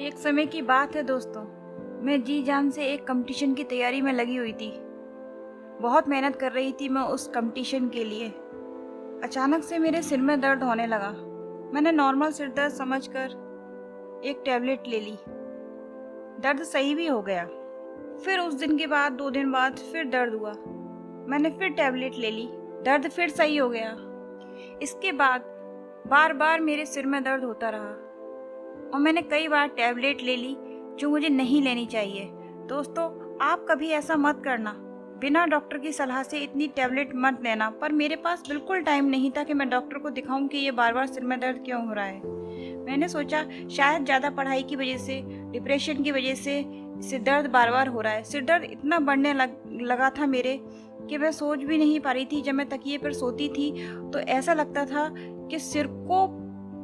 एक समय की बात है दोस्तों। मैं जी जान से एक कंपटीशन की तैयारी में लगी हुई थी। बहुत मेहनत कर रही थी मैं उस कंपटीशन के लिए। अचानक से मेरे सिर में दर्द होने लगा। मैंने नॉर्मल सिर दर्द समझकर एक टैबलेट ले ली। दर्द सही भी हो गया। फिर उस दिन के बाद 2 दिन बाद फिर दर्द हुआ। मैंने फिर टैबलेट ले ली। दर्द फिर सही हो गया। इसके बाद बार बार मेरे सिर में दर्द होता रहा और मैंने कई बार टैबलेट ले ली जो मुझे नहीं लेनी चाहिए। दोस्तों, आप कभी ऐसा मत करना। बिना डॉक्टर की सलाह से इतनी टैबलेट मत लेना। पर मेरे पास बिल्कुल टाइम नहीं था कि मैं डॉक्टर को दिखाऊं कि ये बार बार सिर में दर्द क्यों हो रहा है। मैंने सोचा शायद ज़्यादा पढ़ाई की वजह से, डिप्रेशन की वजह से सिर दर्द बार बार हो रहा है। सिर दर्द इतना बढ़ने लगा था मेरे कि मैं सोच भी नहीं पा रही थी। जब मैं तकिए पर सोती थी तो ऐसा लगता था कि सिर को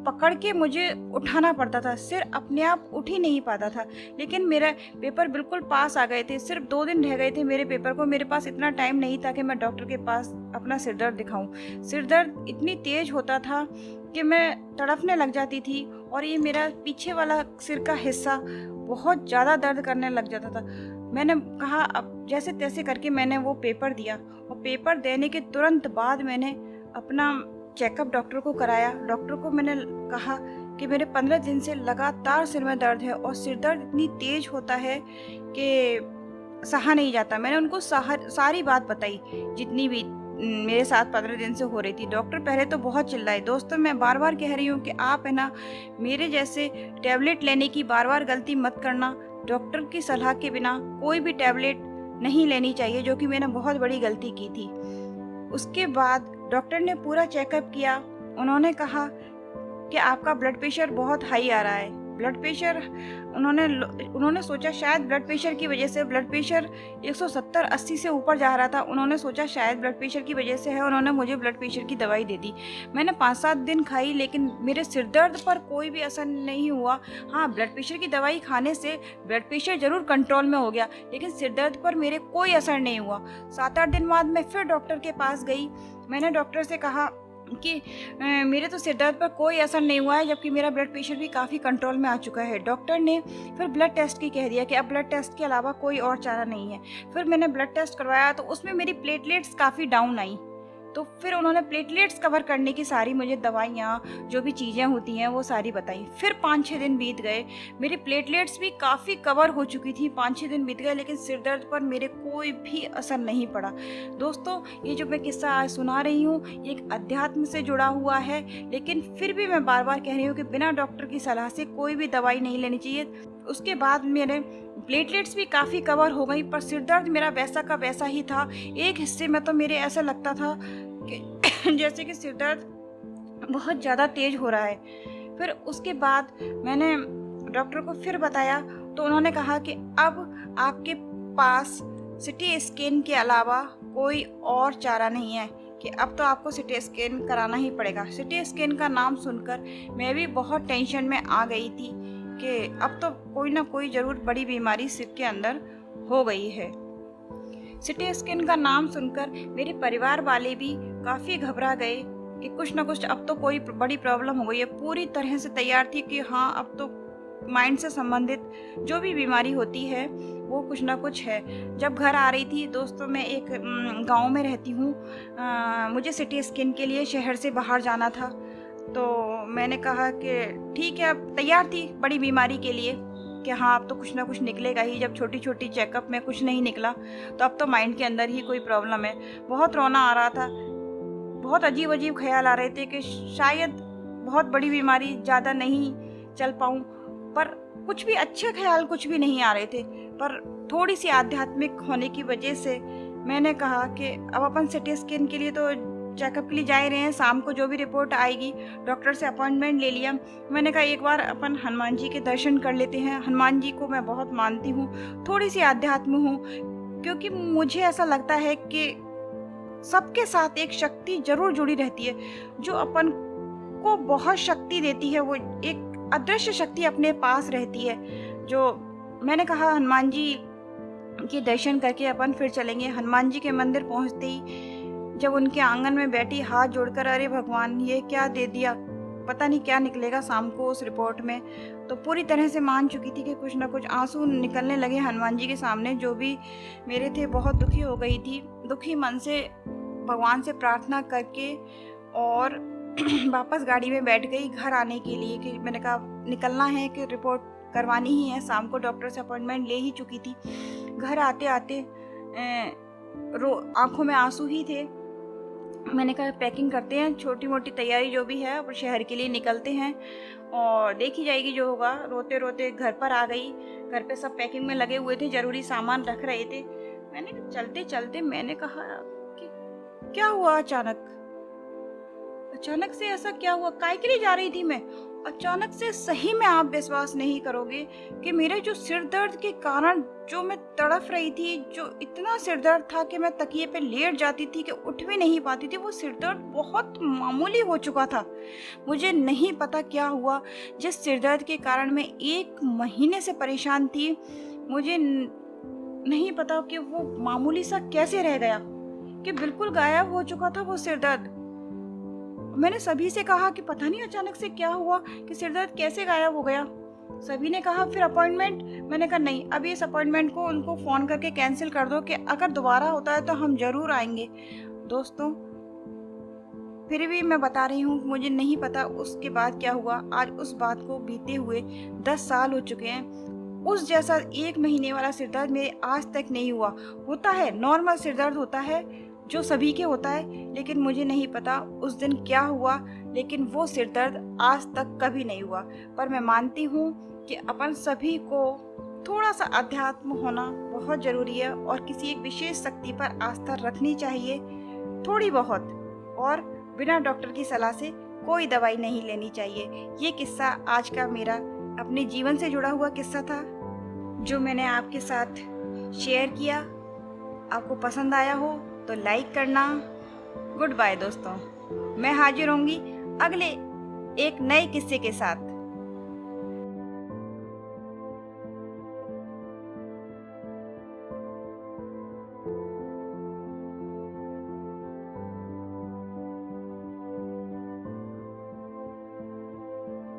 पकड़ के मुझे उठाना पड़ता था। सिर अपने आप उठ ही नहीं पाता था। लेकिन मेरा पेपर बिल्कुल पास आ गए थे। सिर्फ 2 दिन रह गए थे मेरे पेपर को। मेरे पास इतना टाइम नहीं था कि मैं डॉक्टर के पास अपना सिर दर्द दिखाऊं। सिर दर्द इतनी तेज होता था कि मैं तड़फने लग जाती थी और ये मेरा पीछे वाला सिर का हिस्सा बहुत ज़्यादा दर्द करने लग जाता था। मैंने कहा अब जैसे तैसे करके मैंने वो पेपर दिया और पेपर देने के तुरंत बाद मैंने अपना चेकअप डॉक्टर को कराया। डॉक्टर को मैंने कहा कि मेरे 15 दिन से लगातार सिर में दर्द है और सिर दर्द इतनी तेज होता है कि सहा नहीं जाता। मैंने उनको सारी बात बताई जितनी भी मेरे साथ 15 दिन से हो रही थी। डॉक्टर पहले तो बहुत चिल्लाए। दोस्तों, मैं बार बार कह रही हूँ कि आप है ना, मेरे जैसे टैबलेट लेने की बार बार गलती मत करना। डॉक्टर की सलाह के बिना कोई भी टैबलेट नहीं लेनी चाहिए, जो कि मैंने बहुत बड़ी गलती की थी। उसके बाद डॉक्टर ने पूरा चेकअप किया। उन्होंने कहा कि आपका ब्लड प्रेशर बहुत हाई आ रहा है। ब्लड प्रेशर उन्होंने सोचा शायद ब्लड प्रेशर की वजह से, ब्लड प्रेशर 170-80 से ऊपर जा रहा था। उन्होंने सोचा शायद ब्लड प्रेशर की वजह से है। उन्होंने मुझे ब्लड प्रेशर की दवाई दे दी। मैंने 5-7 दिन खाई लेकिन मेरे सिर दर्द पर कोई भी असर नहीं हुआ। हाँ, ब्लड प्रेशर की दवाई खाने से ब्लड प्रेशर ज़रूर कंट्रोल में हो गया लेकिन सिर दर्द पर मेरे कोई असर नहीं हुआ। 7-8 दिन बाद मैं फिर डॉक्टर के पास गई। मैंने डॉक्टर से कहा कि मेरे तो सिर दर्द पर कोई असर नहीं हुआ है, जबकि मेरा ब्लड प्रेशर भी काफ़ी कंट्रोल में आ चुका है। डॉक्टर ने फिर ब्लड टेस्ट की कह दिया कि अब ब्लड टेस्ट के अलावा कोई और चारा नहीं है। फिर मैंने ब्लड टेस्ट करवाया तो उसमें मेरी प्लेटलेट्स काफ़ी डाउन आई। तो फिर उन्होंने प्लेटलेट्स कवर करने की सारी मुझे दवाइयाँ, जो भी चीज़ें होती हैं वो सारी बताई। फिर 5-6 दिन बीत गए। मेरी प्लेटलेट्स भी काफ़ी कवर हो चुकी थी। 5-6 दिन बीत गए लेकिन सिर दर्द पर मेरे कोई भी असर नहीं पड़ा। दोस्तों, ये जो मैं किस्सा आज सुना रही हूँ ये एक अध्यात्म से जुड़ा हुआ है, लेकिन फिर भी मैं बार बार कह रही हूँ कि बिना डॉक्टर की सलाह से कोई भी दवाई नहीं लेनी चाहिए। उसके बाद मेरे प्लेटलेट्स भी काफ़ी कवर हो गई पर सिर दर्द मेरा वैसा का वैसा ही था। एक हिस्से में तो मेरे ऐसा लगता था कि जैसे कि सिर दर्द बहुत ज़्यादा तेज हो रहा है। फिर उसके बाद मैंने डॉक्टर को फिर बताया तो उन्होंने कहा कि अब आपके पास सिटी स्कैन के अलावा कोई और चारा नहीं है, कि अब तो आपको सिटी स्कैन कराना ही पड़ेगा। सिटी स्कैन का नाम सुनकर मैं भी बहुत टेंशन में आ गई थी कि अब तो कोई ना कोई ज़रूर बड़ी बीमारी सिर के अंदर हो गई है। सिटी स्कैन का नाम सुनकर मेरे परिवार वाले भी काफ़ी घबरा गए कि कुछ ना कुछ अब तो कोई बड़ी प्रॉब्लम हो गई है। पूरी तरह से तैयार थी कि हाँ, अब तो माइंड से संबंधित जो भी बीमारी होती है वो कुछ ना कुछ है। जब घर आ रही थी दोस्तों, मैं एक गांव में रहती हूँ। मुझे सिटी स्कैन के लिए शहर से बाहर जाना था। तो मैंने कहा कि ठीक है, अब तैयार थी बड़ी बीमारी के लिए कि हाँ, अब तो कुछ ना कुछ निकलेगा ही। जब छोटी छोटी चेकअप में कुछ नहीं निकला तो अब तो माइंड के अंदर ही कोई प्रॉब्लम है। बहुत रोना आ रहा था। बहुत अजीब अजीब ख्याल आ रहे थे कि शायद बहुत बड़ी बीमारी, ज़्यादा नहीं चल पाऊँ। पर कुछ भी अच्छे ख्याल कुछ भी नहीं आ रहे थे। पर थोड़ी सी आध्यात्मिक होने की वजह से मैंने कहा कि अब अपन सिटी स्कैन के लिए तो चेकअप के लिए जा रहे हैं। शाम को जो भी रिपोर्ट आएगी, डॉक्टर से अपॉइंटमेंट ले लिया। मैंने कहा एक बार अपन हनुमान जी के दर्शन कर लेते हैं। हनुमान जी को मैं बहुत मानती हूँ, थोड़ी सी आध्यात्म हूँ, क्योंकि मुझे ऐसा लगता है कि सबके साथ एक शक्ति जरूर जुड़ी रहती है जो अपन को बहुत शक्ति देती है। वो एक अदृश्य शक्ति अपने पास रहती है। जो मैंने कहा हनुमान जी के दर्शन करके अपन फिर चलेंगे। हनुमान जी के मंदिर पहुँचते ही जब उनके आंगन में बैठी हाथ जोड़कर, अरे भगवान ये क्या दे दिया, पता नहीं क्या निकलेगा शाम को उस रिपोर्ट में। तो पूरी तरह से मान चुकी थी कि कुछ ना कुछ आंसू निकलने लगे हनुमान जी के सामने, जो भी मेरे थे। बहुत दुखी हो गई थी, दुखी मन से भगवान से प्रार्थना करके और वापस गाड़ी में बैठ गई घर आने के लिए, कि मैंने कहा निकलना है, कि रिपोर्ट करवानी ही है। शाम को डॉक्टर से अपॉइंटमेंट ले ही चुकी थी। घर आते आते आंखों में आंसू ही थे। मैंने कहा पैकिंग करते हैं, छोटी मोटी तैयारी जो भी है, और शहर के लिए निकलते हैं और देखी जाएगी जो होगा। रोते रोते घर पर आ गई। घर पे सब पैकिंग में लगे हुए थे, ज़रूरी सामान रख रहे थे। मैंने चलते चलते मैंने कहा कि क्या हुआ अचानक से ऐसा क्या हुआ, काय के लिए जा रही थी मैं। अचानक से, सही में आप विश्वास नहीं करोगे कि मेरे जो सिर दर्द के कारण जो मैं तड़फ रही थी, जो इतना सिर दर्द था कि मैं तकिए पे लेट जाती थी कि उठ भी नहीं पाती थी, वो सिर दर्द बहुत मामूली हो चुका था। मुझे नहीं पता क्या हुआ, जिस सिर दर्द के कारण मैं 1 महीने से परेशान थी, मुझे नहीं पता कि वो मामूली सा कैसे रह गया, कि बिल्कुल गायब हो चुका था वो सिर दर्द। मैंने सभी से कहा कि पता नहीं अचानक से क्या हुआ कि सिर दर्द कैसे गायब हो गया। सभी ने कहा फिर अपॉइंटमेंट। मैंने कहा नहीं, अभी इस अपॉइंटमेंट को उनको फ़ोन करके कैंसिल कर दो, कि अगर दोबारा होता है तो हम ज़रूर आएंगे। दोस्तों, फिर भी मैं बता रही हूँ, मुझे नहीं पता उसके बाद क्या हुआ। आज उस बात को बीते हुए 10 साल हो चुके हैं। उस जैसा 1 महीने वाला सिर दर्द मेरे आज तक नहीं हुआ। होता है, नॉर्मल सिर दर्द होता है जो सभी के होता है, लेकिन मुझे नहीं पता उस दिन क्या हुआ, लेकिन वो सिर दर्द आज तक कभी नहीं हुआ। पर मैं मानती हूँ कि अपन सभी को थोड़ा सा अध्यात्म होना बहुत ज़रूरी है, और किसी एक विशेष शक्ति पर आस्था रखनी चाहिए, थोड़ी बहुत, और बिना डॉक्टर की सलाह से कोई दवाई नहीं लेनी चाहिए। ये किस्सा आज का मेरा अपने जीवन से जुड़ा हुआ किस्सा था, जो मैंने आपके साथ शेयर किया। आपको पसंद आया हो तो लाइक करना। गुड बाय दोस्तों, मैं हाजिर होंगी अगले एक नए किस्से के साथ।